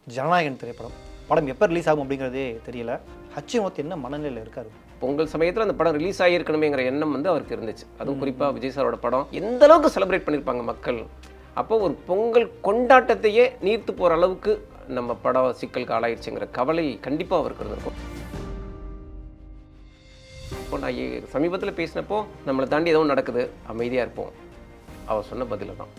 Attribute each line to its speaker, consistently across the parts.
Speaker 1: ஜனநாயகன் திரைப்படம். படம் எப்போ ரிலீஸ் ஆகும் அப்படிங்கிறதே தெரியல. ஹச்சிமோத் என்ன மனநிலையில் இருக்காரு?
Speaker 2: பொங்கல் சமயத்தில் அந்த படம் ரிலீஸ் ஆகியிருக்கணுமேங்கிற எண்ணம் வந்து அவருக்கு இருந்துச்சு. அதுவும் குறிப்பாக விஜய் சாரோட படம் எந்த அளவுக்கு செலிப்ரேட் பண்ணியிருப்பாங்க மக்கள். அப்போ ஒரு பொங்கல் கொண்டாட்டத்தையே நீர்த்து போகிற அளவுக்கு நம்ம படம் சிக்கலுக்கு ஆளாயிடுச்சுங்கிற கவலை கண்டிப்பாக அவருக்கு இருந்திருக்கும். இப்போ நான் சமீபத்தில் பேசினப்போ நம்மளை தாண்டி எதுவும் நடக்குது, அமைதியாக இருப்போம், அவர் சொன்ன பதில தான்.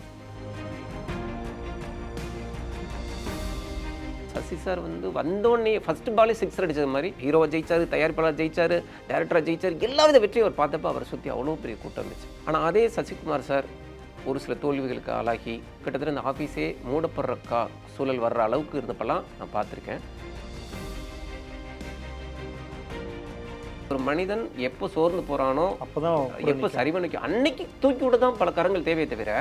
Speaker 2: சசி சார் வந்து வந்தோடனே ஃபர்ஸ்ட் பாலே சிக்ஸர் அடித்தது மாதிரி ஹீரோவை ஜெயிச்சாரு, தயாரிப்பாளர் ஜெயிச்சாரு, டேரக்டராக ஜெயிச்சாரு, எல்லா வித வெற்றியும் அவர் பார்த்தப்போ அவரை சுற்றி அவ்வளோ பெரிய கூட்டம் இருந்துச்சு. ஆனால் அதே சசிகுமார் சார் ஒரு சில தோல்விகளுக்கு ஆளாகி கிட்டத்தட்ட இந்த ஆஃபீஸே மூடப்படுற சூழல் வர்ற அளவுக்கு இருந்தப்பெல்லாம் நான் பார்த்துருக்கேன். ஒரு மனிதன் எப்போ சோர்ந்து போகிறானோ
Speaker 1: அப்போதான்
Speaker 2: எப்போ சரிவனைக்கும் அன்னைக்கு தூக்கி விட தான் பல கரங்கள் தேவையை தவிர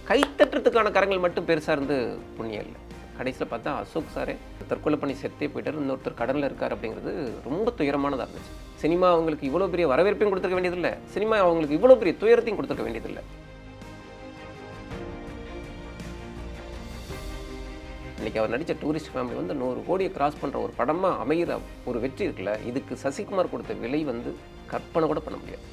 Speaker 2: கைத்தட்டுறதுக்கான கரங்கள் மட்டும் பெருசாக இருந்து புண்ணியம் இல்லை. கடைசியில் பார்த்தா அசோக் சாரே தற்கொலை பண்ணி செத்தே போயிட்டார், இன்னொருத்தர் கடனில் இருக்கார் அப்படிங்கிறது ரொம்ப துயரமானதாக இருந்துச்சு. சினிமா அவங்களுக்கு இவ்வளோ பெரிய வரவேற்பையும் கொடுத்துருக்க வேண்டியதில்லை, சினிமா அவங்களுக்கு இவ்வளோ பெரிய துயரத்தையும் கொடுத்துருக்க வேண்டியதில்லை. இன்றைக்கி அவர் நடித்த டூரிஸ்ட் ஃபேமிலி வந்து 100 கோடியை கிராஸ் பண்ணுற ஒரு படமாக அமைகிற ஒரு வெற்றி இருக்குல்ல, இதுக்கு சசிகுமார் கொடுத்த விலை வந்து கற்பனை கூட பண்ண முடியாது.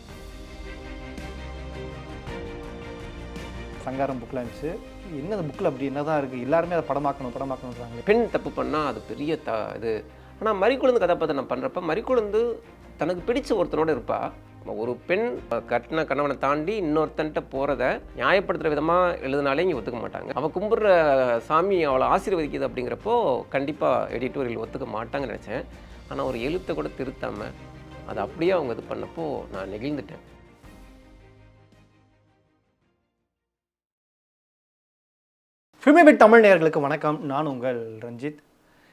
Speaker 1: சங்காரம் புக்கில் இருந்துச்சு. என்னது புக்கில் அப்படி என்னதான் இருக்குது? எல்லாருமே அதை படமாக்கணுன்றாங்க.
Speaker 2: பெண் தப்பு பண்ணால் அது பெரிய இது. ஆனால் மறிக்குழுந்து கதாபாத்திரம் நான் பண்ணுறப்ப மறிக்குழுந்து தனக்கு பிடிச்ச ஒருத்தனோட இருப்பா. ஒரு பெண் கட்டின கணவனை தாண்டி இன்னொருத்தன்ட்ட போகிறத நியாயப்படுத்துகிற விதமாக எழுதினாலே இங்கே ஒத்துக்க மாட்டாங்க. அவள் கும்பிட்ற சாமி அவளை ஆசீர்வதிக்குது அப்படிங்கிறப்போ கண்டிப்பாக எடிட்டோரியல் ஒத்துக்க மாட்டாங்கன்னு நினச்சேன். ஆனால் ஒரு எழுத்தை கூட திருத்தாமல் அதை அப்படியே அவங்க இது பண்ணப்போ நான் நெகிழ்ந்துட்டேன்.
Speaker 1: ஃபில்மிபிட் தமிழ் நேயர்களுக்கு வணக்கம். நான் உங்கள் ரஞ்சித்.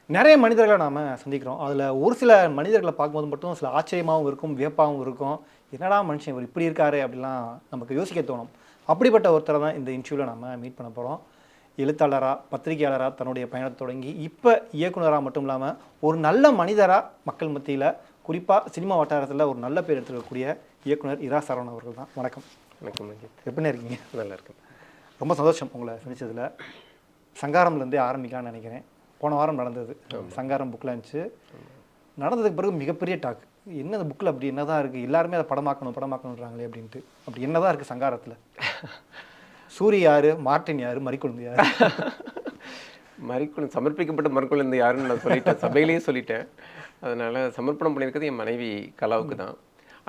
Speaker 1: நிறைய மனிதர்களை நாம் சந்திக்கிறோம். அதில் ஒரு சில மனிதர்களை பார்க்கும்போது மட்டும் சில ஆச்சரியமாகவும் இருக்கும், வியப்பாகவும் இருக்கும். என்னடா மனுஷன் இவர் இப்படி இருக்காரு அப்படிலாம் நமக்கு யோசிக்க தோணும். அப்படிப்பட்ட ஒருத்தரை தான் இந்த இன்டர்வியூவில் நம்ம மீட் பண்ண போகிறோம். எழுத்தாளராக, பத்திரிகையாளராக தன்னுடைய பயணத்தை தொடங்கி இப்போ இயக்குனராக மட்டும் இல்லாமல் ஒரு நல்ல மனிதராக மக்கள் மத்தியில் குறிப்பாக சினிமா வட்டாரத்தில் ஒரு நல்ல பேர் எடுத்துக்கக்கூடிய இயக்குனர் இரா சரவணன் அவர்கள் தான். வணக்கம்.
Speaker 2: வணக்கம் ரஞ்சித்.
Speaker 1: எப்படின்னு இருக்கீங்க?
Speaker 2: நல்லா இருக்கேன்.
Speaker 1: ரொம்ப சந்தோஷம் உங்களை சந்தித்ததில். சங்காரம்லேருந்தே ஆரம்பிக்கலாம்னு நினைக்கிறேன். போன வாரம் நடந்தது சங்காரம் புக்கில் இருந்துச்சு. நடந்ததுக்கு பிறகு மிகப்பெரிய டாக். என்ன அந்த புக்கில் அப்படி என்னதான் இருக்குது? எல்லாருமே அதை படமாக்கணுன்றாங்களே அப்படின்ட்டு. அப்படி என்னதான் இருக்குது சங்காரத்தில்? சூரி யார், மார்ட்டின் யார், மறிக்குழுந்து யார்?
Speaker 2: மறிக்குழுந்து சமர்ப்பிக்கப்பட்ட மறிக்குழுந்து யாருன்னு நான் சொல்லிட்டேன், சபையிலேயே சொல்லிட்டேன். அதனால் சமர்ப்பணம் பண்ணியிருக்கிறது என் மனைவி கலாவுக்கு தான்.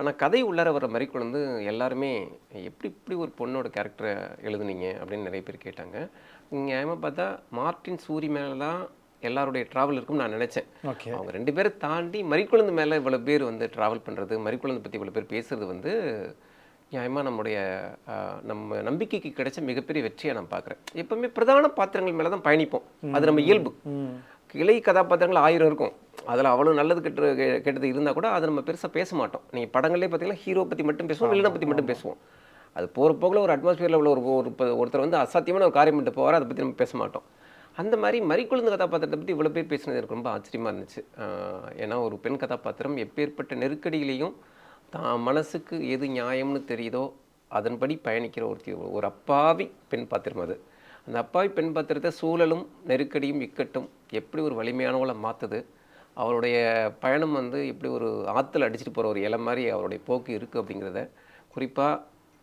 Speaker 2: ஆனால் கதை உள்ளார வர மறிக்குழுந்து எல்லாருமே இப்படி ஒரு பொண்ணோட கேரக்டரை எழுதுனீங்க அப்படின்னு நிறைய பேர் கேட்டாங்க. நியாயமாக பார்த்தா மார்ட்டின் சூரி மேலே தான் எல்லாருடைய ட்ராவல் இருக்கும்னு நான் நினச்சேன். அவங்க 2 பேரை தாண்டி மறிக்குழுந்து மேலே இவ்வளோ பேர் வந்து ட்ராவல் பண்ணுறது, மறிக்குழுந்து பற்றி இவ்வளோ பேர் பேசுகிறது வந்து நியாயமாக நம்ம நம்பிக்கைக்கு கிடைச்ச மிகப்பெரிய வெற்றியை நான் பார்க்குறேன். எப்போவுமே பிரதான பாத்திரங்கள் மேலே தான் பயணிப்போம், அது நம்ம இயல்பு. கிளை கதாபாத்திரங்கள் 1000 இருக்கும், அதில் அவ்வளோ நல்லது கெட்டது இருந்தால் கூட அதை நம்ம பெருசாக பேச மாட்டோம். நீங்கள் படங்களே பார்த்தீங்கன்னா ஹீரோ பற்றி மட்டும் பேசுவோம், வில்லனை பற்றி மட்டும் பேசுவோம். அது போகிற போக்கில் ஒரு அட்மாஸ்பியரில் உள்ள ஒருத்தர் வந்து அசாத்தியமான ஒரு காரியம் பண்ணிட்டு போவார், அதை பற்றி நம்ம பேச மாட்டோம். அந்த மாதிரி மறிக்குழுந்து கதாபாத்திரத்தை பற்றி இவ்வளோ பேர் பேசினது எனக்கு ரொம்ப ஆச்சரியமாக இருந்துச்சு. ஏன்னா ஒரு பெண் கதாபாத்திரம் எப்பேற்பட்ட நெருக்கடியிலையும் தான் மனசுக்கு எது நியாயம்னு தெரியுதோ அதன்படி பயணிக்கிற ஒரு அப்பாவி பெண் பாத்திரம் அது. அந்த அப்பாவி பெண் பாத்திரத்தை சூழலும் நெருக்கடியும் இக்கட்டும் எப்படி ஒரு வலிமையானவளை மாற்றுது. அவருடைய பயணம் வந்து எப்படி ஒரு ஆற்றுல அடிச்சுட்டு போகிற ஒரு இலை மாதிரி அவருடைய போக்கு இருக்குது அப்படிங்கிறத, குறிப்பாக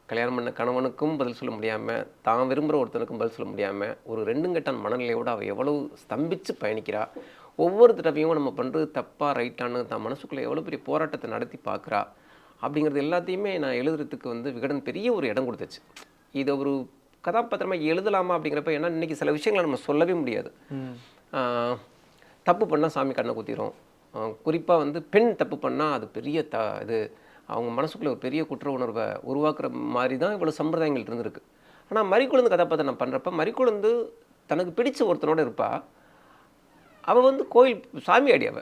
Speaker 2: கல்யாணம் பண்ண கணவனுக்கும் பதில் சொல்ல முடியாமல், தான் விரும்புகிற ஒருத்தனுக்கும் பதில் சொல்ல முடியாமல் ஒரு 2 கட்டான மனநிலையோடு அவள் எவ்வளவு ஸ்தம்பித்து பயணிக்கிறா. ஒவ்வொரு தடவையும் நம்ம பண்ணுறது தப்பாக ரைட்டானு தான் மனசுக்குள்ளே எவ்வளோ பெரிய போராட்டத்தை நடத்தி பார்க்குறா அப்படிங்கிறது எல்லாத்தையுமே நான் எழுதுறதுக்கு வந்து விகடன் பெரிய ஒரு இடம் கொடுத்துச்சு. இதை ஒரு கதாபாத்திரமாக எழுதலாமா அப்படிங்கிறப்ப, ஏன்னா இன்றைக்கி சில விஷயங்களை நம்ம சொல்லவே முடியாது. தப்பு பண்ணால் சாமி கண்ணை குத்திரும். குறிப்பாக வந்து பெண் தப்பு பண்ணால் அது பெரிய இது அவங்க மனசுக்குள்ளே ஒரு பெரிய குற்ற உணர்வை உருவாக்குற மாதிரி தான் இவ்வளோ சம்பிரதாயங்கள் இருந்திருக்கு. ஆனால் மறிக்குழுந்து கதாபாத்திரம் நான் பண்ணுறப்ப மறிக்குழுந்து தனக்கு பிடிச்ச ஒருத்தனோட இருப்பா. அவள் வந்து கோயில் சாமி அடியாவ.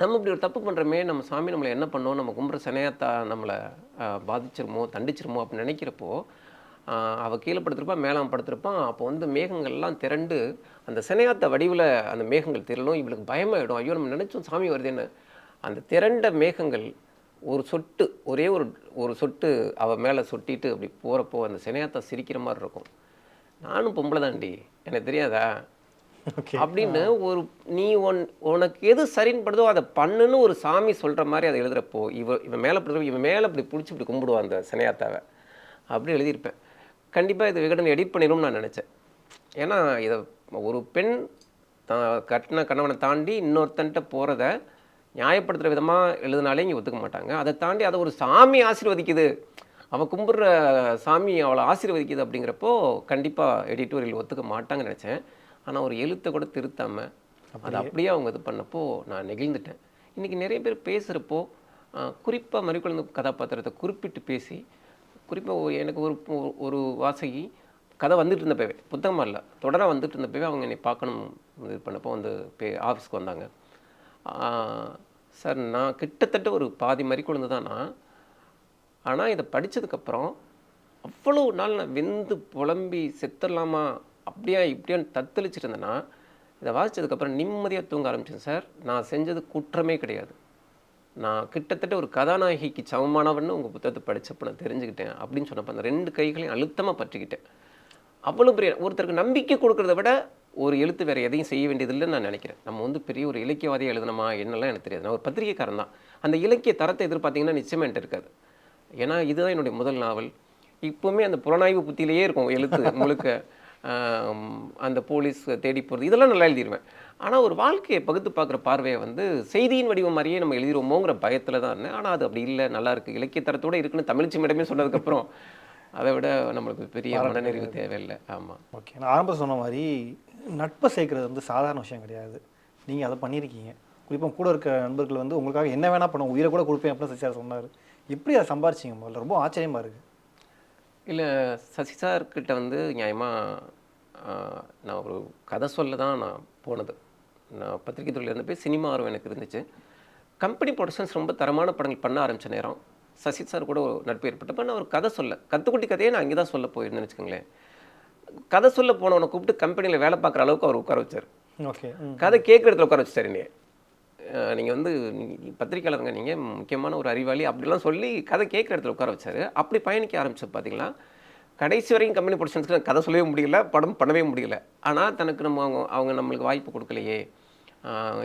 Speaker 2: நம்ம இப்படி ஒரு தப்பு பண்ணுறமே, நம்ம சாமி நம்மளை என்ன பண்ணோம், நம்ம கும்பிட்ற சனையாத்தா நம்மளை பாதிச்சிருமோ தண்டிச்சிருமோ அப்படின்னு நினைக்கிறப்போ அவள் கீழே படுத்திருப்பான், மேலாம் படுத்திருப்பான். அப்போ வந்து மேகங்கள்லாம் திரண்டு அந்த சினையாத்த வடிவில் அந்த மேகங்கள் திரளும். இவளுக்கு பயமாயிடும், ஐயோ நம்ம நினச்சோம் சாமி வருதுன்னு. அந்த திரண்ட மேகங்கள் ஒரு சொட்டு, ஒரே ஒரு சொட்டு அவள் மேலே சொட்டிட்டு அப்படி போகிறப்போ அந்த சினையாத்தா சிரிக்கிற மாதிரி இருக்கும். நானும் பொம்பளை தாண்டி, எனக்கு தெரியாதா,
Speaker 1: ஓகே.
Speaker 2: அப்படின்னு ஒரு நீ உனக்கு எது சரின்னு படுதோ அதை பண்ணுன்னு ஒரு சாமி சொல்கிற மாதிரி அதை எழுதுறப்போ இவன் மேலே இவன் மேலே இப்படி பிடிச்சி இப்படி கும்பிடுவான் அந்த சினையாத்தாவை அப்படி எழுதியிருப்பேன். கண்டிப்பாக இது விகடன் எடிட் பண்ணிடும்னு நான் நினச்சேன். ஏன்னா இதை ஒரு பெண் கட்டின கணவனை தாண்டி இன்னொருத்தன்ட்ட போகிறத நியாயப்படுத்துகிற விதமாக எழுதினாலே இங்கே ஒத்துக்க மாட்டாங்க. அதை தாண்டி அதை ஒரு சாமி ஆசீர்வதிக்குது, அவன் கும்பிட்ற சாமி அவளை ஆசீர்வதிக்குது அப்படிங்கிறப்போ கண்டிப்பாக எடிட்டோரியல் ஒத்துக்க மாட்டாங்கன்னு நினச்சேன். ஆனால் ஒரு எழுத்தை கூட திருத்தாமல் அதை அப்படியே அவங்க இது பண்ணப்போ நான் நெகிழ்ந்துட்டேன். இன்றைக்கி நிறைய பேர் பேசுகிறப்போ குறிப்பாக மறிக்குழந்தை கதாபாத்திரத்தை குறிப்பிட்டு பேசி, குறிப்பாக எனக்கு ஒரு வாசகி கதை வந்துட்டு இருந்தப்பவே, புத்தகமாக இல்லை தொடராக வந்துட்டு இருந்தப்பவே அவங்க என்னை பார்க்கணும் இது பண்ணப்போ வந்து ஆஃபீஸ்க்கு வந்தாங்க. சார் நான் கிட்டத்தட்ட ஒரு பாதி மறிக்குழந்தை தான் நான், ஆனால் இதை படித்ததுக்கப்புறம் அவ்வளோ நாள் நான் வெந்து புலம்பி செத்துடலாமா அப்படியா இப்படியான்னு தத்தளிச்சுட்டு இருந்தேன்னா, இதை வாசித்ததுக்கப்புறம் நிம்மதியாக தூங்க ஆரம்பிச்சேன் சார். நான் செஞ்சது குற்றமே கிடையாது. நான் கிட்டத்தட்ட ஒரு கதாநாயகிக்கு சமமானவன்னு உங்கள் புத்தகத்தை படித்தப்போ நான் தெரிஞ்சுக்கிட்டேன் அப்படின்னு சொன்னப்போ அந்த 2 கைகளையும் அழுத்தமாக பற்றிக்கிட்டேன். அவ்வளோ பெரிய ஒருத்தருக்கு நம்பிக்கை கொடுக்குறத விட ஒரு எழுத்து வேறு எதையும் செய்ய வேண்டியதில்லைன்னு நான் நினைக்கிறேன். நம்ம வந்து பெரிய ஒரு இலக்கியவாதியாக எழுதணுமா என்னெல்லாம் எனக்கு தெரியாது. நான் ஒரு பத்திரிகைக்காரன் தான். அந்த இலக்கிய தரத்தை எதிர்பார்த்தீங்கன்னா நிச்சயமாக என்கிட்ட இருக்காது. ஏன்னா இதுதான் என்னுடைய முதல் நாவல். இப்போவுமே அந்த புலனாய்வு புத்தியிலேயே இருக்கும் எழுத்து முழுக்க. அந்த போலீஸ் தேடி போகிறது இதெல்லாம் நல்லா எழுதிடுவேன். ஆனால் ஒரு வாழ்க்கையை பகுத்து பார்க்குற பார்வையை வந்து செய்தியின் வடிவம் மாதிரியே நம்ம எழுதிடுவோமோங்கிற பயத்தில் தான் இருந்தேன். ஆனால் அது அப்படி இல்லை, நல்லா இருக்குது, இலக்கிய தரத்தோடு இருக்குன்னு தமிழ்ச்சி மேடமே சொன்னதுக்கப்புறம் அதை விட நம்மளுக்கு பெரிய மனநிறைவு தேவையில்லை. ஆமாம்.
Speaker 1: ஓகே. நான் ஆரம்பத்தில் சொன்ன மாதிரி நட்பை சேர்க்கறது வந்து சாதாரண விஷயம் கிடையாது. நீங்கள் அதை பண்ணியிருக்கீங்க. குறிப்பாக கூட இருக்க நண்பர்கள் வந்து உங்களுக்காக என்ன வேணால் பண்ணுவோம், உயிரை கூட கொடுப்பேன் அப்படின்னு சசி சார் சொன்னார். எப்படி அதை சம்பாரிச்சிங்க? முதல்ல ரொம்ப ஆச்சரியமாக இருக்குது.
Speaker 2: இல்லை, சசி சார்கிட்ட வந்து நியாயமாக நான் ஒரு கதை சொல்ல தான் நான் போனது. நான் பத்திரிகை துறையில் இருந்தப்போ சினிமா ஆர்வம் எனக்கு இருந்துச்சு. கம்பெனி ப்ரொடக்ஷன்ஸ் ரொம்ப தரமான படங்கள் பண்ண ஆரம்பித்த நேரம் சசி சார் கூட ஒரு நட்பு ஏற்பட்டப்போ நான் ஒரு கதை சொல்ல கற்றுக்குட்டி கதையை நான் அங்கே தான் சொல்ல போயிருந்தேன்னு வச்சுக்கோங்களேன். கதை சொல்ல போனவனை கூப்பிட்டு கம்பெனியில் வேலை பார்க்குற அளவுக்கு அவர் உட்கார வச்சார்.
Speaker 1: ஓகே.
Speaker 2: கதை கேட்குற இடத்துல உட்கார வச்சார். நீங்கள் வந்து பத்திரிக்கையாளருங்க, நீங்கள் முக்கியமான ஒரு அறிவாளி அப்படிலாம் சொல்லி கதை கேட்குற இடத்துல உட்கார வச்சார். அப்படி பயணிக்க ஆரம்பிச்சு பார்த்தீங்களா, கடைசி வரைக்கும் கம்பெனி ப்ரொடக்ஷன்ஸ்க்கு கதை சொல்லவே முடியல, படம் பண்ணவே முடியல. ஆனால் தனக்கு அவங்க நம்மளுக்கு வாய்ப்பு கொடுக்கலையே,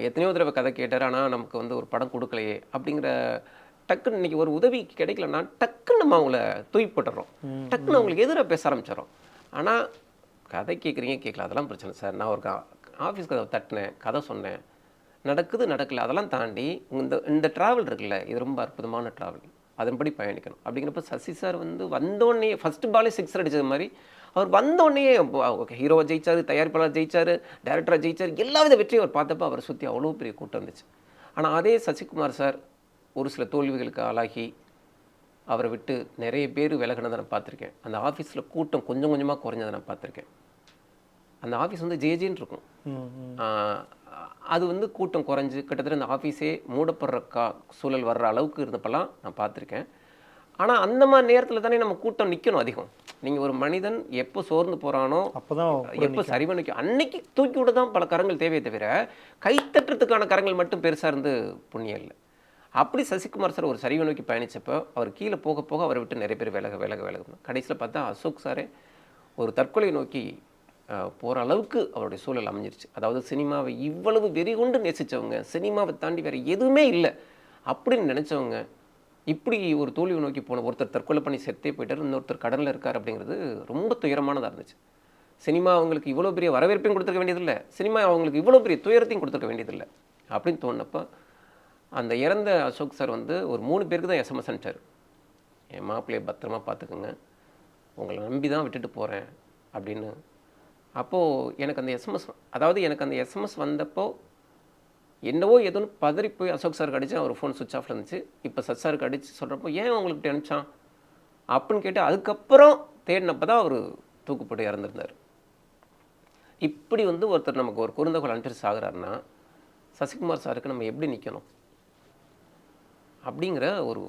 Speaker 2: எத்தனையோ தடவை கதை கேட்டார், ஆனால் நமக்கு வந்து ஒரு படம் கொடுக்கலையே அப்படிங்கிற டக்குன்னு இன்றைக்கி ஒரு உதவி கிடைக்கலன்னா டக்குன்னு நம்ம அவங்கள தூக்கி போட்டுறோம், டக்குன்னு அவங்களுக்கு எதிராக பேச ஆரம்பிச்சிடறோம். ஆனால் கதை கேட்குறீங்க கேட்கல அதெல்லாம் பிரச்சனை சார். நான் ஒரு ஆஃபீஸ் கதை தட்டினேன், கதை சொன்னேன், நடக்குது நடக்கல, அதெல்லாம் தாண்டி இந்த ட்ராவல் இருக்குல்ல, இது ரொம்ப அற்புதமான ட்ராவல், அதன்படி பயணிக்கணும் அப்படிங்கிறப்ப சசி சார் வந்து வந்தோடனே ஃபஸ்ட்டு பாலே 6 அடித்தது மாதிரி அவர் வந்தோடனே ஓகே ஹீரோவை ஜெயிச்சார், தயாரிப்பாளர் ஜெயிச்சார், டைரக்டராக ஜெயிச்சார், எல்லா வித வெற்றியும் அவர் பார்த்தப்போ அவரை சுற்றி அவ்வளோ பெரிய கூட்டம் இருந்துச்சு. ஆனால் அதே சசிகுமார் சார் ஒரு சில தோல்விகளுக்கு ஆளாகி அவரை விட்டு நிறைய பேர் விலகினதை நான் பார்த்துருக்கேன். அந்த ஆஃபீஸில் கூட்டம் கொஞ்சம் கொஞ்சமாக குறைஞ்சதை நான் பார்த்துருக்கேன். அந்த ஆஃபீஸ் வந்து ஜேஜேன்னு இருக்கும். அது வந்து கூட்டம் குறைஞ்சி கிட்டத்தட்ட அந்த ஆஃபீஸே மூடப்படுற சூழல் வர்ற அளவுக்கு இருந்தப்பெல்லாம் நான் பார்த்துருக்கேன். ஆனால் அந்த மாதிரி நேரத்தில் தானே நம்ம கூட்டம் நிற்கணும் அதிகம். நீங்கள் ஒரு மனிதன் எப்போ சோர்ந்து போகிறானோ எப்போ சரிவ நிற்கும் அன்னைக்கு தூக்கி விட தான் பல கரங்கள் தேவையை தவிர கைத்தட்டுறதுக்கான கரங்கள் மட்டும் பெருசாக இருந்து புண்ணியம் இல்லை. அப்படி சசிகுமார் சார் ஒரு சரிவை நோக்கி பயணித்தப்போ அவர் கீழே போக போக அவரை விட்டு நிறைய பேர் விலகணும். கடைசியில் பார்த்தா அசோக் சாரே ஒரு தற்கொலை நோக்கி போகிற அளவுக்கு அவருடைய சூழல் அமைஞ்சிருச்சு. அதாவது சினிமாவை இவ்வளவு வெறி கொண்டு நேசித்தவங்க, சினிமாவை தாண்டி வேறு எதுவுமே இல்லை அப்படின்னு நினச்சவங்க இப்படி ஒரு தோல்வியை நோக்கி போன ஒருத்தர் தற்கொலை பண்ணி செத்தே போயிட்டார், இன்னொருத்தர் கடனில் இருக்கார் அப்படிங்கிறது ரொம்ப துயரமானதாக இருந்துச்சு. சினிமா அவங்களுக்கு இவ்வளோ பெரிய வரவேற்பையும் கொடுத்துருக்க வேண்டியதில்லை, சினிமா அவங்களுக்கு இவ்வளோ பெரிய துயரத்தையும் கொடுத்துருக்க வேண்டியதில்லை அப்படின்னு தோணுனப்போ அந்த இறந்த அசோக் சார் வந்து ஒரு 3 பேருக்கு தான் எஸ்எம்எஸ் அனுப்பிச்சார். என் மாப்பிள்ளையை பத்திரமா பார்த்துக்குங்க, உங்களை நம்பி தான் விட்டுட்டு போகிறேன் அப்படின்னு. அப்போது எனக்கு அந்த எஸ்எம்எஸ் வந்தப்போ என்னவோ எதுன்னு பதறி போய் அசோக் சாருக்கு அடித்து அவர் ஃபோன் சுவிட்ச் ஆஃபில் இருந்துச்சு. இப்போ சத் சாருக்கு அடித்து சொல்கிறப்போ ஏன் உங்களுக்கு அனுப்பிச்சான் அப்படின்னு கேட்டு அதுக்கப்புறம் தேடினப்போ தான் அவர் தூக்குப்பட்டு இறந்துருந்தார். இப்படி வந்து ஒருத்தர் நமக்கு ஒரு குறுந்தகவல் அனுப்பிச்சு சாகுறாருன்னா சசிகுமார் சாருக்கு நம்ம எப்படி நிற்கணும் அப்படிங்கிற ஒரு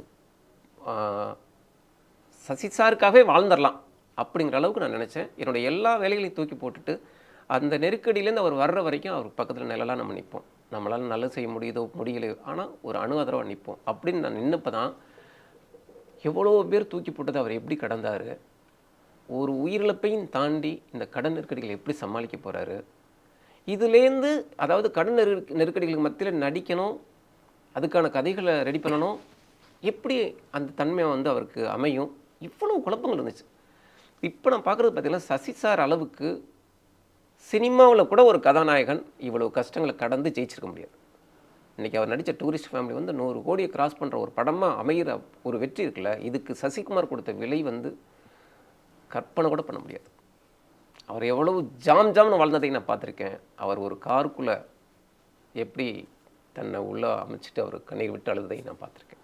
Speaker 2: சசி சாருக்காகவே வாழ்ந்துடலாம் அப்படிங்கிற அளவுக்கு நான் நினச்சேன். என்னுடைய எல்லா வேலைகளையும் தூக்கி போட்டுட்டு அந்த நெருக்கடியிலேருந்து அவர் வர்ற வரைக்கும் அவர் பக்கத்தில் நிழலாக நம்ம நிற்போம். நம்மளால் நல்லது செய்ய முடியுதோ முடியலையோ ஆனால் ஒரு ஆதரவாக நிற்போம் அப்படின்னு நான் நின்னப்போ தான் எவ்வளோ பேர் தூக்கி போட்டது அவர் எப்படி கடந்தார், ஒரு உயிரிழப்பையும் தாண்டி இந்த கடன் நெருக்கடிகளை எப்படி சமாளிக்க போகிறாரு, இதுலேருந்து அதாவது கடன் நெருக்கடிகளுக்கு மத்தியில் நடிக்கணும், அதுக்கான கதைகளை ரெடி பண்ணணும், எப்படி அந்த தன்மை வந்து அவருக்கு அமையும், இவ்வளவு குழப்பங்கள் இருந்துச்சு. இப்போ நான் பார்க்குறது பார்த்தீங்கன்னா சசி சார் அளவுக்கு சினிமாவில் கூட ஒரு கதாநாயகன் இவ்வளவு கஷ்டங்களை கடந்து ஜெயிச்சிருக்க முடியாது. இன்றைக்கி அவர் நடித்த டூரிஸ்ட் ஃபேமிலி வந்து 100 கோடியை கிராஸ் பண்ணுற ஒரு படமாக அமைகிற ஒரு வெற்றி இருக்குல்ல, இதுக்கு சசிகுமார் கொடுத்த விலை வந்து கற்பனை கூட பண்ண முடியாது. அவர் எவ்வளவு ஜாம்னு வாழ்ந்ததை நான் பார்த்துருக்கேன். அவர் ஒரு காருக்குள்ளே எப்படி தன்னை உள்ளே அமைச்சிட்டு அவர் கண்ணீர் விட்டு அழுதை நான் பார்த்துருக்கேன்.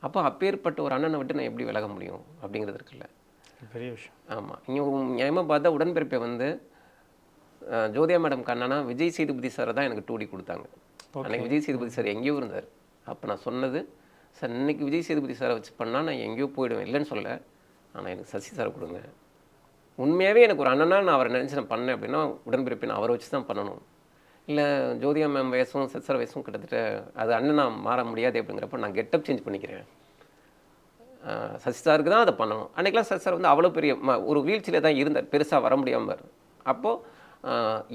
Speaker 2: அப்போ அப்பேற்பட்ட ஒரு அண்ணனை விட்டு நான் எப்படி விலக முடியும் அப்படிங்கிறது இருக்குல்ல,
Speaker 1: பெரிய விஷயம்.
Speaker 2: ஆமாம். இங்கே நியாயமாக பார்த்தா உடன்பிறப்பை வந்து ஜோதியா மேடம் கண்ணனா விஜய் சேதுபதி சாரை தான் எனக்கு 2D கொடுத்தாங்க. அன்றைக்கி விஜய் சேதுபதி சார் எங்கேயோ இருந்தார். அப்போ நான் சொன்னது, சார் இன்னைக்கு விஜய் சேதுபதி சாரை வச்சு பண்ணால் நான் எங்கேயோ போயிடுவேன், இல்லைன்னு சொல்லலை, ஆனால் எனக்கு சசி சாரை கொடுங்க. உண்மையாகவே எனக்கு ஒரு அண்ணனா நான் அவரை நினச்சி நான் பண்ணேன் அப்படின்னா உடன்பிறப்பை நான் அவரை வச்சு தான் பண்ணணும். இல்லை ஜோதியா மேம் வயசும் சசிசார் வயசும் கிட்டத்தட்ட அது அண்ணனா மாற முடியாது அப்படிங்கிறப்ப நான் கெட்டப் சேஞ்ச் பண்ணிக்கிறேன், சசிசாருக்கு தான் அதை பண்ணணும். அன்றைக்கெலாம் சசிசார் வந்து அவ்வளோ பெரிய ஒரு வீழ்ச்சியில் தான் இருந்தார், பெருசாக வர முடியாமல். அப்போது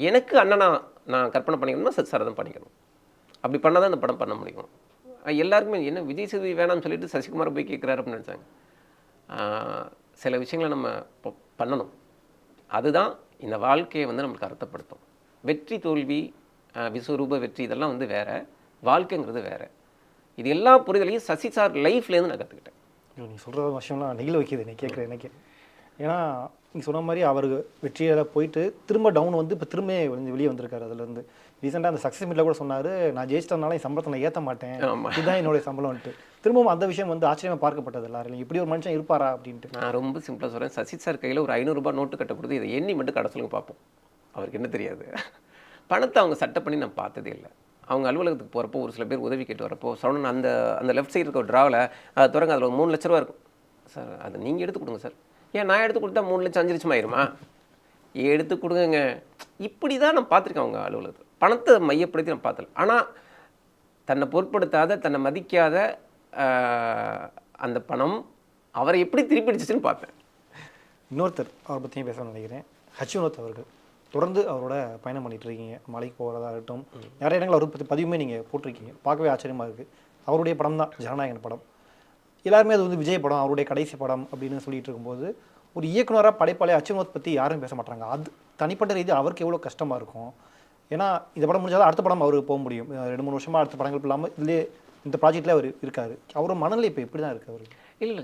Speaker 2: எனக்கு அண்ணனா நான் கற்பனை பண்ணிக்கணும்னா சசிசாரை தான் பண்ணிக்கணும். அப்படி பண்ணால் தான் அந்த படம் பண்ண முடியும். எல்லாருக்குமே என்ன விஜய் சேதுபதி வேணாம்னு சொல்லிட்டு சசிகுமாரை போய் கேட்குறாரு அப்படின்னு நினச்சாங்க. சில விஷயங்களை நம்ம பண்ணணும், அதுதான் இந்த வாழ்க்கையை வந்து நம்மளுக்கு அர்த்தப்படுத்தும். வெற்றி தோல்வி விஸ்வரூப வெற்றி இதெல்லாம் வந்து வேறு, வாழ்க்கைங்கிறது வேறு. இது எல்லா புரிதலையும் சசி சார் லைஃப்லேருந்து நான் கற்றுக்கிட்டேன்.
Speaker 1: நீங்கள் சொல்கிற விஷயம்லாம் நெகிழ வைக்கிது நீ கேட்குற எனக்கு. ஏன்னா நீங்கள் சொன்ன மாதிரி அவர் வெற்றியில் போயிட்டு திரும்ப டவுன் வந்து இப்போ திரும்ப வெளியே வந்திருக்காரு. அதுலேருந்து ரீசெண்டாக அந்த சக்ஸஸ் மீட்டில் கூட சொன்னார், நான் ஜெயிச்சிட்டனால என் சம்பளத்தை நான் ஏற்ற மாட்டேன், இதுதான் என்னுடைய சம்பளம்ன்ட்டு. திரும்பவும் அந்த விஷயம் வந்து ஆச்சரியமாக பார்க்கப்பட்டது எல்லாரும், இப்படி ஒரு மனுஷன் இருப்பாரா அப்படின்ட்டு.
Speaker 2: நான் ரொம்ப சிம்பிளாக சொல்கிறேன், சசி சார் கையில் ஒரு 500 ரூபாய் நோட்டு கட்ட கொடுத்து இதை எண்ணி மட்டும் கடை சொல்லுங்க பார்ப்போம். அவருக்கு என்ன தெரியாது, பணத்தை அவங்க சட்டை பண்ணி நான் பார்த்ததே இல்லை. அவங்க அலுவலகத்துக்கு போகிறப்போ ஒரு சில பேர் உதவி கேட்டு வரப்போ சரவணன் அந்த லெஃப்ட் சைடு இருக்க ஒரு ட்ராவில் அதை தொடங்க, அதில் 3 லட்ச ரூபா இருக்கும் சார், அதை நீங்கள் எடுத்து கொடுங்க சார். ஏன் நான் எடுத்து கொடுத்தா 3 லட்சம் 5 லட்சம் ஆயிருமா, எடுத்து கொடுங்க. இப்படி தான் நான் பார்த்துருக்கேன் அவங்க அலுவலகத்தில். பணத்தை மையப்படுத்தி நான் பார்த்தல. ஆனால் தன்னை பொருட்படுத்தாத, தன்னை மதிக்காத அந்த பணம் அவரை எப்படி திருப்பி அடிச்சிச்சுன்னு பார்த்தேன்.
Speaker 1: இன்னொருத்தர் அவரை பற்றியும் பேசணும்னு நினைக்கிறேன், வினோத் அவர்கள். தொடர்ந்து அவரோட பயணம் பண்ணிட்டு இருக்கீங்க, மலைக்கு போகிறதாகட்டும், நிறைய இடங்கள் அவரை பற்றி பதிவுமே நீங்கள் போட்டிருக்கீங்க, பார்க்கவே ஆச்சரியமாக இருக்குது. அவருடைய படம் தான் ஜனநாயகன் படம். எல்லாருமே அது வந்து விஜய் படம், அவருடைய கடைசி படம் அப்படின்னு சொல்லிட்டு இருக்கும்போது ஒரு இயக்குனராக படைப்பாளி வினோத் பற்றி யாரும் பேச மாட்டாங்க. அது தனிப்பட்ட ரீதி அவருக்கு எவ்வளோ கஷ்டமாக இருக்கும். ஏன்னா இந்த படம் முடிஞ்சாலும் அடுத்த படம் அவருக்கு போக முடியும். 2-3 வருஷமாக அடுத்த படங்கள் இல்லாமல் இதுலேயே இந்த ப்ராஜெக்ட்லேயே அவர் இருக்காரு. அவரோட மனநிலை இப்போ எப்படி தான் இருக்குது அவருக்கு?
Speaker 2: இல்லை,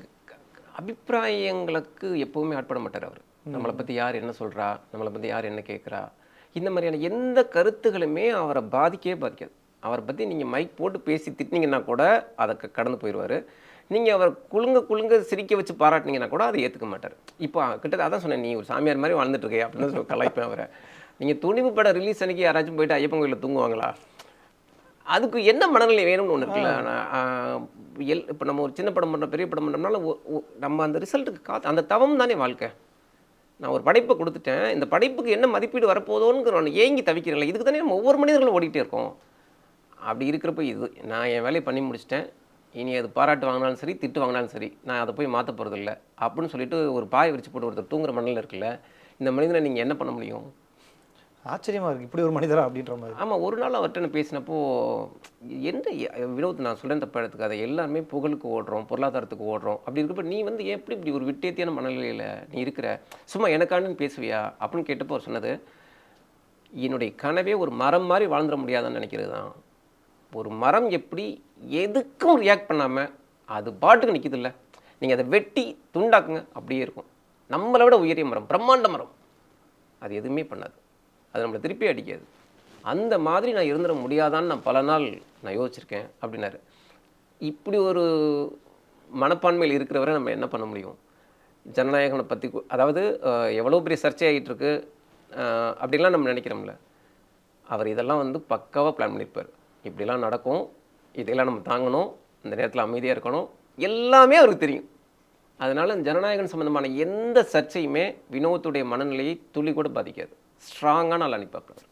Speaker 2: அபிப்பிராயங்களுக்கு எப்போவுமே ஆட்பட மாட்டார் அவர். நம்மளை பற்றி யார் என்ன சொல்கிறா, நம்மளை பற்றி யார் என்ன கேட்குறா, இந்த மாதிரியான எந்த கருத்துகளுமே அவரை பாதிக்கவே பாதிக்காது. அவரை பற்றி நீங்கள் மைக் போட்டு பேசி திட்டினீங்கன்னா கூட அதை கடந்து போயிடுவார். நீங்கள் அவர் குலுங்க சிரிக்க வச்சு பாராட்டினீங்கன்னா கூட அதை ஏற்றுக்க மாட்டார். இப்போ கிட்டத்தட்ட அதான் சொன்னேன், நீ ஒரு சாமியார் மாதிரி வாழ்ந்துட்டு இருக்கே அப்படின்னு கலாய்ப்பேன் அவரை. நீங்கள் துணிவு படம் ரிலீஸ் அன்றைக்கி யாராச்சும் போயிட்டு ஐயப்பன் கோயிலில் தூங்குவாங்களா? அதுக்கு என்ன மனநிலை வேணும்னு ஒன்று இருக்குல்ல. இப்போ நம்ம ஒரு சின்ன படம் பண்ணுறோம், பெரிய படம் பண்ணுறோம்னால நம்ம அந்த ரிசல்ட்டுக்கு அந்த தவம் தானே வாழ்க்கை. நான் ஒரு படைப்பை கொடுத்துட்டேன், இந்த படைப்புக்கு என்ன மதிப்பீடு வரப்போதோன்னு நான் ஏங்கி தவிக்கிறேன்ல, இதுக்கு தானே நம்ம ஒவ்வொரு மனிதர்களும் ஓடிக்கிட்டே இருக்கோம். அப்படி இருக்கிறப்ப இது நான் என் வேலையை பண்ணி முடிச்சிட்டேன், இனி அது பாராட்டு வாங்கினாலும் சரி, திட்டு வாங்கினாலும் சரி, நான் அதை போய் மாற்ற போகிறதில்ல அப்படின்னு சொல்லிட்டு ஒரு பாய் விரிச்சு போட்டு ஒருத்தர் தூங்குற மண்ணில் இருக்குல்ல, இந்த மனிதனை நீங்கள் என்ன பண்ண முடியும்?
Speaker 1: ஆச்சரியமாக இருக்குது, இப்படி ஒரு மனிதரா அப்படின்ற மாதிரி.
Speaker 2: ஆமாம், ஒரு நாள் அவர்கிட்ட நான் பேசினப்போ எந்த வினோத், நான் சொல்கிறேன் தப்ப எடுத்துக்காத, எல்லாருமே புகழுக்கு ஓடுறோம், பொருளாதாரத்துக்கு ஓடுறோம். அப்படி இருக்கப்போ நீ வந்து எப்படி இப்படி ஒரு விட்டேத்தியான மனநிலையில் நீ இருக்கிற, சும்மா எனக்கானு பேசுவியா அப்படின்னு கேட்டப்போ அவர் சொன்னது, என்னுடைய கனவே ஒரு மரம் மாதிரி வாழ்ந்துட முடியாதுன்னு நினைக்கிறது தான். ஒரு மரம் எப்படி எதுக்கும் ரியாக்ட் பண்ணாமல் அது பாட்டுக்கு நிற்கிது இல்லை, நீங்கள் அதை வெட்டி துண்டாக்குங்க அப்படியே இருக்கும். நம்மளை விட உயரிய மரம், பிரம்மாண்ட மரம், அது எதுவுமே பண்ணாது, அது நம்மளை திருப்பி அடிக்காது. அந்த மாதிரி நான் இருந்துட முடியாதான்னு நான் பல நாள் நான் யோசிச்சிருக்கேன் அப்படின்னாரு. இப்படி ஒரு மனப்பான்மையில் இருக்கிறவரை நம்ம என்ன பண்ண முடியும்? ஜனநாயகனை பற்றி அதாவது எவ்வளோ பெரிய சர்ச்சை ஆகிட்டு இருக்கு அப்படிலாம் நம்ம நினைக்கிறோம்ல, அவர் இதெல்லாம் வந்து பக்காவாக பிளான் பண்ணியிருப்பார். இப்படிலாம் நடக்கும், இதெல்லாம் நம்ம தாங்கணும், இந்த நேரத்தில் அமைதியாக இருக்கணும், எல்லாமே அவருக்கு தெரியும். அதனால் ஜனநாயகன் சம்மந்தமான எந்த சர்ச்சையுமே வினோத்துடைய மனநிலையை துளி கூட பாதிக்காது. ஸ்ட்ராங்கான ஆள் அனுப்பிப்பார்.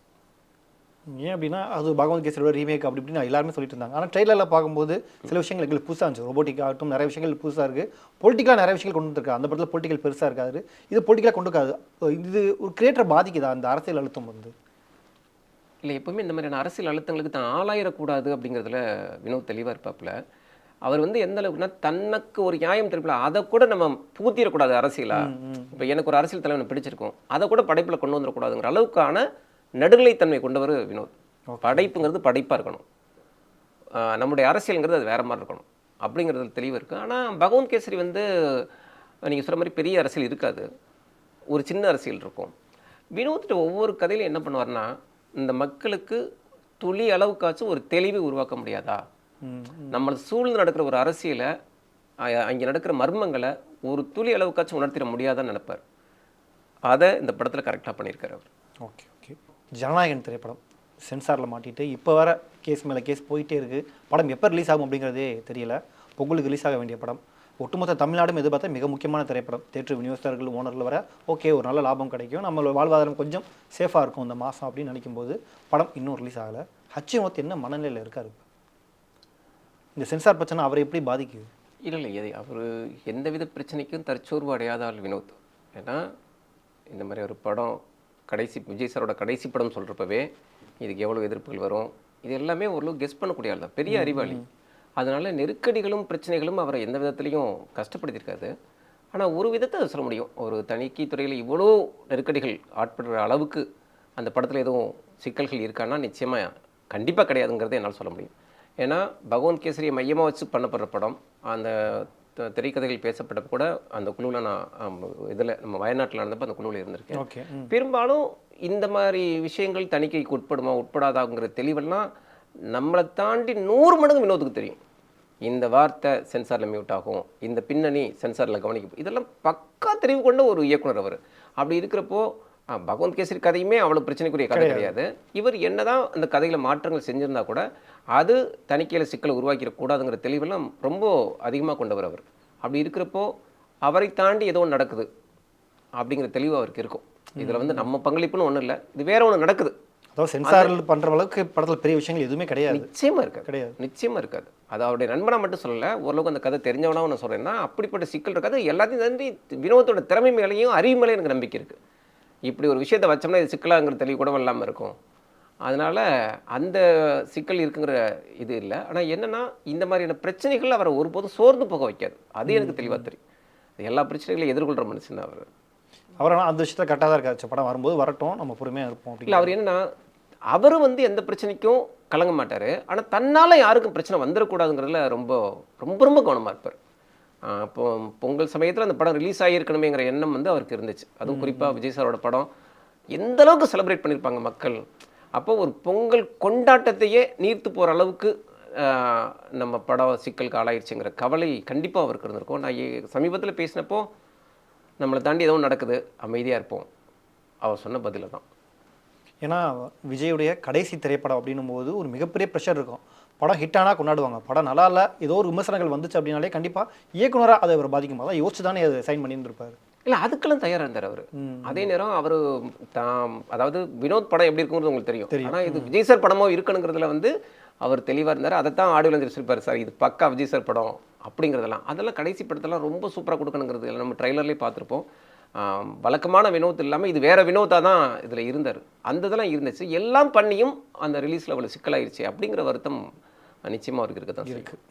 Speaker 1: ஏன் அப்படின்னா அது பகவந்த் கேசரியோட ரீமேக் அப்படி இப்படின்னு எல்லாருமே சொல்லிட்டு இருந்தாங்க. ஆனால் ட்ரெயிலரில் பார்க்கும்போது சில விஷயங்கள் எங்களுக்கு புதுசாக இருந்துச்சு. ரொபோட்டிக் ஆகட்டும், நிறைய விஷயங்கள் புதுசாக இருக்குது. பொலிட்டிக்கலாக நிறைய விஷயங்கள் கொண்டு வந்துருக்கா. அந்த படத்தில் பொலிட்டிக்கல் பெருசாக இருக்காது, இது பொலிட்டிக்கலாக கொண்டு இருக்காது. இது ஒரு கிரியேட்டரை பாதிக்குதா அந்த அரசியல் அழுத்தம் வந்து?
Speaker 2: இல்லை எப்பவுமே இந்த மாதிரியான அரசியல் அழுத்தங்களுக்கு தான் ஆளாயிடக்கூடாது அப்படிங்கிறதுல வினோத் தெளிவாக இருப்பாப்புல. அவர் வந்து எந்த அளவுக்குன்னா தனக்கு ஒரு நியாயம் தெரியுமில்ல, அதை கூட நம்ம புகுத்திடக்கூடாது அரசியலா. இப்போ எனக்கு ஒரு அரசியல் தலைவனை பிடிச்சிருக்கும், அதை கூட படைப்பில் கொண்டு வந்துடக்கூடாதுங்கிற அளவுக்கான நடுநிலைத்தன்மை கொண்டவர் வினோத். படைப்புங்கிறது படைப்பாக இருக்கணும், நம்முடைய அரசியலுங்கிறது அது வேற மாதிரி இருக்கணும் அப்படிங்கிறதுல தெளிவு இருக்குது. ஆனால் பகவந்த் கேசரி வந்து நீங்கள் சொல்கிற மாதிரி பெரிய அரசியல் இருக்காது, ஒரு சின்ன அரசியல் இருக்கும். வினோத்திட்ட ஒவ்வொரு கதையிலும் என்ன பண்ணுவார்னா, இந்த மக்களுக்கு துளி அளவுக்காச்சும் ஒரு தெளிவை உருவாக்க முடியாதா, நம்மளை சூழ்ந்து நடக்கிற ஒரு அரசியலை, அங்கே நடக்கிற மர்மங்களை ஒரு துளி அளவுக்காச்சும் உணர்த்திட முடியாதான்னு நினைப்பார். அதை இந்த படத்தில் கரெக்டாக பண்ணியிருக்காரு அவர்.
Speaker 1: Okay okay. ஜனநாயகன் திரைப்படம் சென்சாரில் மாட்டிட்டு இப்போ வர கேஸ் மேலே கேஸ் போயிட்டே இருக்குது. படம் எப்போ ரிலீஸ் ஆகும் அப்படிங்கிறதே தெரியல. பொங்கலுக்கு ரிலீஸ் ஆக வேண்டிய படம். ஒட்டுமொத்த தமிழ்நாடும் எதிர்பார்த்தா மிக முக்கியமான திரைப்படம். தேட்டர் விநியோகஸ்தர்கள் ஓனரில் வர ஓகே ஒரு நல்ல லாபம் கிடைக்கும், நம்மளோட வாழ்வாதாரம் கொஞ்சம் சேஃபாக இருக்கும் இந்த மாதம் அப்படின்னு நினைக்கும் போது படம் இன்னும் ரிலீஸ் ஆகலை. வினோத் என்ன மனநிலையில் இருக்கார் இப்போ? இந்த சென்சார் பிரச்சனை அவரை எப்படி பாதிக்குது?
Speaker 2: இல்லை அவர் எந்தவித பிரச்சனைக்கும் தற்சோர்வு அடையாத ஆள் வினோத். ஏன்னா இந்த மாதிரி ஒரு படம் கடைசி விஜய் சாரோட கடைசி படம் சொல்கிறப்பவே இதுக்கு எவ்வளோ எதிர்ப்புகள் வரும், இது எல்லாமே ஓரளவு கெஸ் பண்ணக்கூடிய ஆள் தான், பெரிய அறிவாளி. அதனால நெருக்கடிகளும் பிரச்சனைகளும் அவரை எந்த விதத்துலையும் கஷ்டப்படுத்தியிருக்காது. ஆனால் ஒரு விதத்தை சொல்ல முடியும், ஒரு தணிக்கை துறையில் இவ்வளோ நெருக்கடிகள் ஆட்படுற அளவுக்கு அந்த படத்தில் எதுவும் சிக்கல்கள் இருக்கான்னா நிச்சயமாக கண்டிப்பாக கிடையாதுங்கிறத என்னால் சொல்ல முடியும். ஏன்னா பகவந்த் கேசரியை மையமாக வச்சு பண்ணப்படுற படம், அந்த திரைக்கதைகள் பேசப்பட்டப்போ கூட அந்த குழுவில் நான் இதில் நம்ம வயநாட்டில் நடந்தப்போ அந்த குழுவில் இருந்திருக்கேன். பெரும்பாலும் இந்த மாதிரி விஷயங்கள் தணிக்கைக்கு உட்படாதாங்கிற தெளிவெல்லாம் நம்மளை தாண்டி 100 மடங்கு வினோத்துக்கு தெரியும். இந்த வார்த்தை சென்சாரில் மியூட் ஆகும், இந்த பின்னணி சென்சாரில் கவனிக்கும், இதெல்லாம் பக்கா தெரிவு கொண்ட ஒரு இயக்குனர் அவர். அப்படி இருக்கிறப்போ பகவந்த் கேசரி கதையுமே அவ்வளோ பிரச்சனைக்குரிய கதை கிடையாது. இவர் என்னதான் அந்த கதையில் மாற்றங்கள் செஞ்சிருந்தா கூட அது தணிக்கையில் சிக்கலை உருவாக்கிடக்கூடாதுங்கிற தெளிவெல்லாம் ரொம்ப அதிகமாக கொண்டவர் அவர். அப்படி இருக்கிறப்போ அவரை தாண்டி ஏதோ ஒன்று நடக்குது அப்படிங்கிற தெளிவு அவருக்கு இருக்கும். இதில் வந்து நம்ம பங்களிப்புன்னு ஒன்றும் இல்லை, இது வேற ஒன்று நடக்குது.
Speaker 1: அதாவது சென்சாரில் பண்ணுற அளவுக்கு படத்தில் பெரிய விஷயங்கள் எதுவுமே கிடையாது.
Speaker 2: நிச்சயமாக இருக்காது, கிடையாது, நிச்சயமாக இருக்காது. அது அவருடைய நண்பனாக மட்டும் சொல்லலை, ஓரளவுக்கு அந்த கதை தெரிஞ்சவனாக நான் சொல்கிறேன்னா அப்படிப்பட்ட சிக்கல் இருக்காது. எல்லாத்தையும் தாண்டி வினோத்தோட திறமை மேலேயும் அறிவு மேலேயும் எனக்கு நம்பிக்கை இருக்குது. இப்படி ஒரு விஷயத்தை வச்சோம்னா இது சிக்கலாங்கிற தெளிவு கூட இல்லாமல் இருக்கும். அதனால் அந்த சிக்கல் இருக்குங்கிற இது இல்லை. ஆனால் என்னென்னா இந்த மாதிரியான பிரச்சனைகள் அவரை ஒருபோதும் சோர்ந்து போக வைக்காது, அது எனக்கு தெளிவாக தெரியும். எல்லா பிரச்சனைகளையும் எதிர்கொள்கிற மனுஷன் தான் அவர்.
Speaker 1: அவரால் அந்த விஷயத்தில் கரெக்டாக தான் இருக்காச்சு, படம் வரும்போது வரட்டும் நம்ம பொறுமையாக இருப்போம்.
Speaker 2: இல்லை அவர் என்னென்னா அவர் வந்து எந்த பிரச்சனைக்கும் கலங்க மாட்டார், ஆனால் தன்னால் யாருக்கும் பிரச்சனை வந்துடக்கூடாதுங்கிறதுல ரொம்ப ரொம்ப ரொம்ப கவனமாக இருப்பார். இப்போ பொங்கல் சமயத்தில் அந்த படம் ரிலீஸ் ஆகியிருக்கணுமேங்கிற எண்ணம் வந்து அவருக்கு இருந்துச்சு. அதுவும் குறிப்பாக விஜய் சாரோட படம் எந்த அளவுக்கு செலிப்ரேட் பண்ணியிருப்பாங்க மக்கள். அப்போ ஒரு பொங்கல் கொண்டாட்டத்தையே நீர்த்து போகிற அளவுக்கு நம்ம படம் சிக்கலுக்கு ஆளாயிடுச்சுங்கிற கவலை கண்டிப்பாக அவருக்கு இருந்திருக்கும். நான் சமீபத்தில் பேசினப்போ நம்மளை தாண்டி எதுவும் நடக்குது, அமைதியாக இருப்போம், அவர் சொன்ன பதில தான்.
Speaker 1: ஏன்னா விஜயுடைய கடைசி திரைப்படம் அப்படின்னும் போது ஒரு மிகப்பெரிய ப்ரெஷர் இருக்கும். படம் ஹிட் ஆனால் கொண்டாடுவாங்க, படம் நல்லா இல்லை ஏதோ ஒரு விமர்சனங்கள் வந்துச்சு அப்படின்னாலே கண்டிப்பாக இயக்குனராக அதை அவர் பாதிக்குமா தான் யோசிச்சு தானே அதை சைன் பண்ணியிருந்திருப்பார்.
Speaker 2: இல்லை அதுக்கெல்லாம் தயாராக இருந்தார் அவர். அதே நேரம் அவர் அதாவது வினோத் படம் எப்படி இருக்குங்கிறது உங்களுக்கு தெரியும், ஆனால் இது விஜய் சார் படமோ இருக்கணுங்கிறதுல வந்து அவர் தெளிவாக இருந்தார். அதை தான் ஆடியோவில் தெரிவிச்சிருப்பார், சார் இது பக்கா விஜய் சார் படம் அப்படிங்கிறதெல்லாம். அதெல்லாம் கடைசி படத்தெல்லாம் ரொம்ப சூப்பராக கொடுக்கணுங்கிறது நம்ம ட்ரைலர்லேயே பார்த்துருப்போம். வழக்கமான வினோத் இல்லாமல் இது வேறு வினோத்தாக தான் இதில் இருந்தார். அந்த இதெல்லாம் இருந்துச்சு, எல்லாம் பண்ணியும் அந்த ரிலீஸில் அவ்வளோ சிக்கலாயிருச்சு அப்படிங்கிற வருத்தம் நிச்சயமாக அவருக்கு இருக்க தான் இருக்குது.